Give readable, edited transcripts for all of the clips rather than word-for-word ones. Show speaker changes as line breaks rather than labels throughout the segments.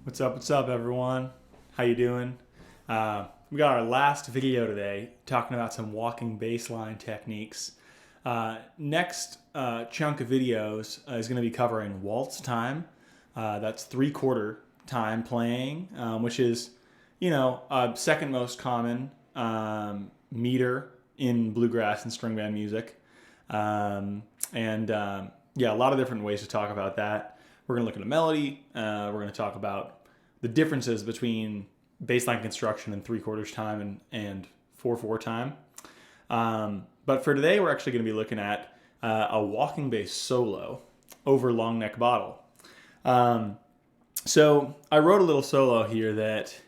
What's up, everyone? How you doing? We got our last video today talking about some walking bass line techniques. Next chunk of videos is going to be covering waltz time. That's 3/4 time playing, which is, second most common meter in bluegrass and string band music. Yeah, a lot of different ways to talk about that. We're going to look at a melody. We're going to talk about the differences between bassline construction in 3/4 time and 4/4 time. But for today, we're actually going to be looking at a walking bass solo over long neck bottle. So I wrote a little solo here that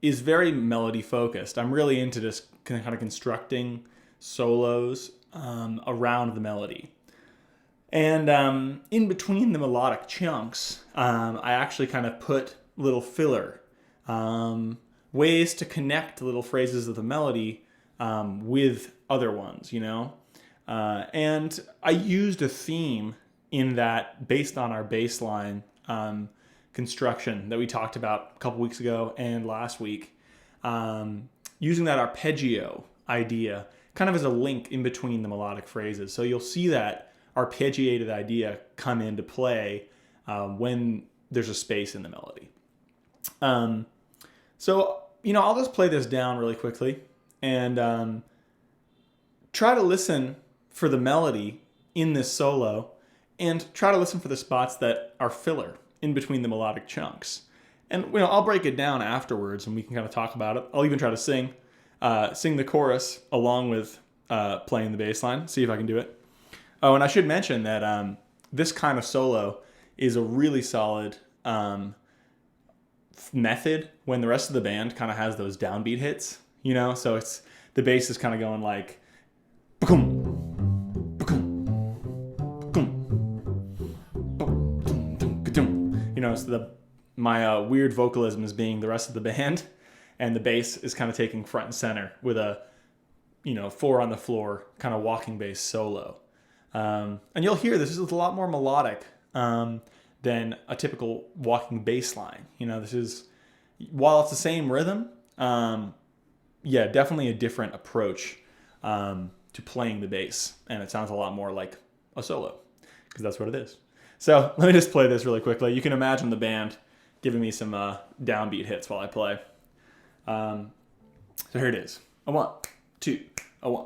is very melody focused. I'm really into just kind of constructing solos around the melody. And in between the melodic chunks, I actually kind of put little filler, ways to connect little phrases of the melody with other ones, and I used a theme in that based on our bass line construction that we talked about a couple weeks ago and last week, using that arpeggio idea kind of as a link in between the melodic phrases. So you'll see that arpeggiated idea come into play when there's a space in the melody. So I'll just play this down really quickly and try to listen for the melody in this solo and try to listen for the spots that are filler in between the melodic chunks. And I'll break it down afterwards and we can kind of talk about it. I'll even try to sing the chorus along with playing the bass line, see if I can do it. Oh, and I should mention that this kind of solo is a really solid method when the rest of the band kind of has those downbeat hits, so it's the bass is kind of going like so my weird vocalism is being the rest of the band, and the bass is kind of taking front and center with a 4 on the floor kind of walking bass solo. And you'll hear this is a lot more melodic than a typical walking bass line. This is, while it's the same rhythm, definitely a different approach to playing the bass. And it sounds a lot more like a solo, because that's what it is. So let me just play this really quickly. You can imagine the band giving me some downbeat hits while I play. So here it is. A 1, 2, a 1.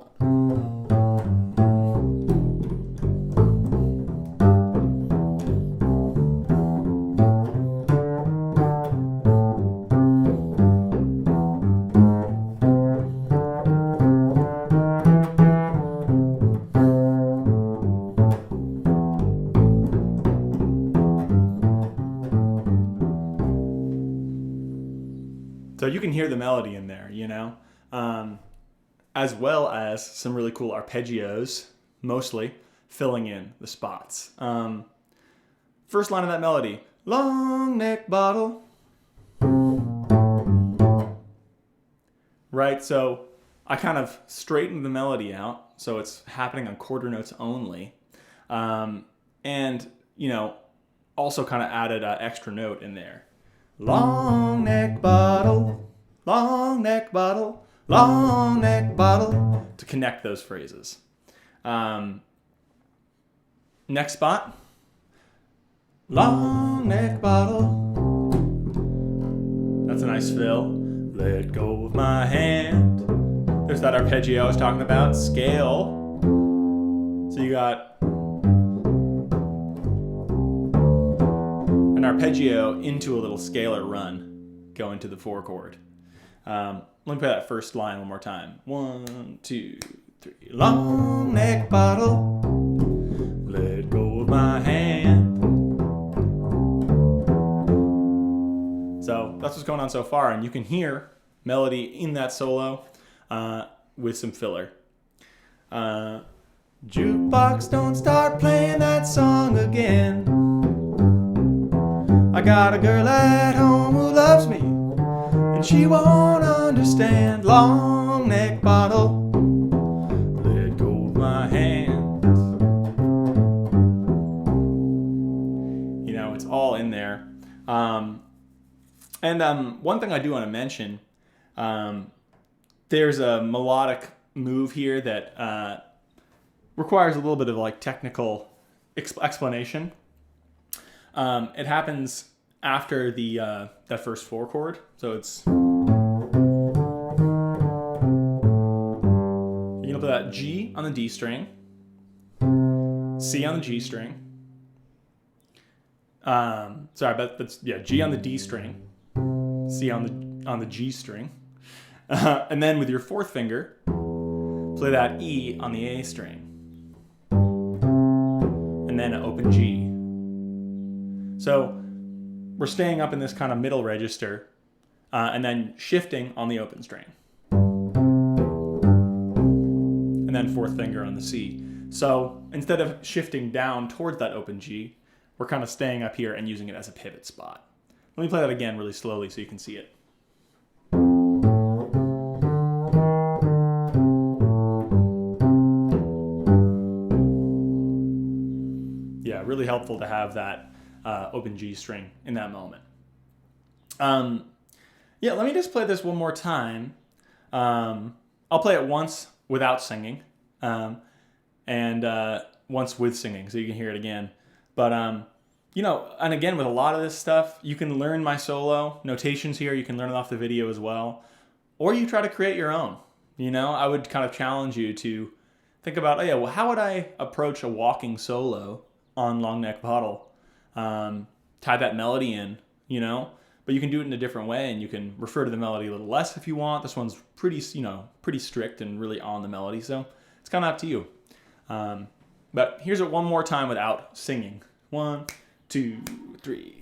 So you can hear the melody in there, as well as some really cool arpeggios, mostly filling in the spots. First line of that melody, long neck bottle. Right, so I kind of straightened the melody out, so it's happening on quarter notes only. And, also kind of added an extra note in there. Long neck bottle, long neck bottle, long neck bottle, to connect those phrases. Next spot, long neck bottle. That's a nice fill. Let go of my hand. There's that arpeggio I was talking about, scale. So you got an arpeggio into a little scalar run going to the 4 chord. Let me play that first line one more time. 1, 2, 3. Long neck bottle, let go of my hand. So that's what's going on so far, and you can hear melody in that solo with some filler. Jukebox, don't start playing that song again. I got a girl at home who loves me, and she won't understand. Long neck bottle, And one thing I do want to mention, there's a melodic move here that requires a little bit of like technical explanation. It happens after the that first 4 chord, so it's you're gonna play that G on the D string, C on the G string. Sorry, but that's G on the D string, C on the G string, and then with your 4th finger, play that E on the A string, and then an open G. So we're staying up in this kind of middle register, and then shifting on the open string, and then 4th finger on the C. So instead of shifting down towards that open G, we're kind of staying up here and using it as a pivot spot. Let me play that again really slowly so you can see it. Yeah, really helpful to have that open G string in that moment. Yeah, let me just play this one more time. I'll play it once without singing, and once with singing, so you can hear it again. But, you know, and again, with a lot of this stuff, you can learn my solo notations here. You can learn it off the video as well. Or you try to create your own. You know, I would kind of challenge you to think about, oh yeah, well, how would I approach a walking solo on Long Neck Bottle? Tie that melody in, you know, but you can do it in a different way, and you can refer to the melody a little less if you want. This one's pretty, you know, pretty strict and really on the melody, so it's kind of up to you. But here's it one more time without singing. 1, 2, 3.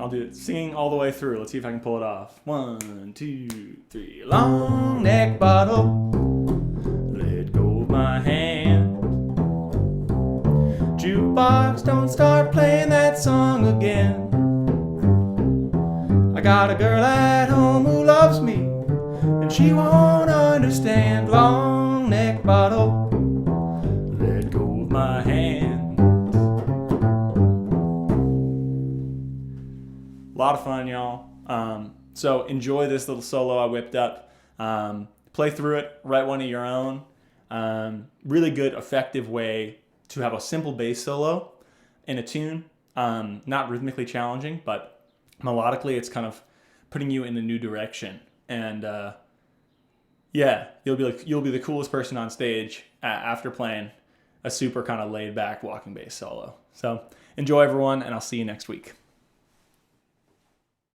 I'll do it singing all the way through. Let's see if I can pull it off. 1, 2, 3. Long neck bottle, let go of my hand. Jukebox, don't start playing that song again. I got a girl at home who loves me, and she won't understand. Long neck bottle, let go of my hand. A lot of fun, y'all. So enjoy this little solo I whipped up. Play through it, write one of your own. Really good, effective way to have a simple bass solo in a tune. Not rhythmically challenging, but melodically it's kind of putting you in a new direction. And yeah, you'll be the coolest person on stage after playing a super kind of laid back walking bass solo. So enjoy, everyone, and I'll see you next week.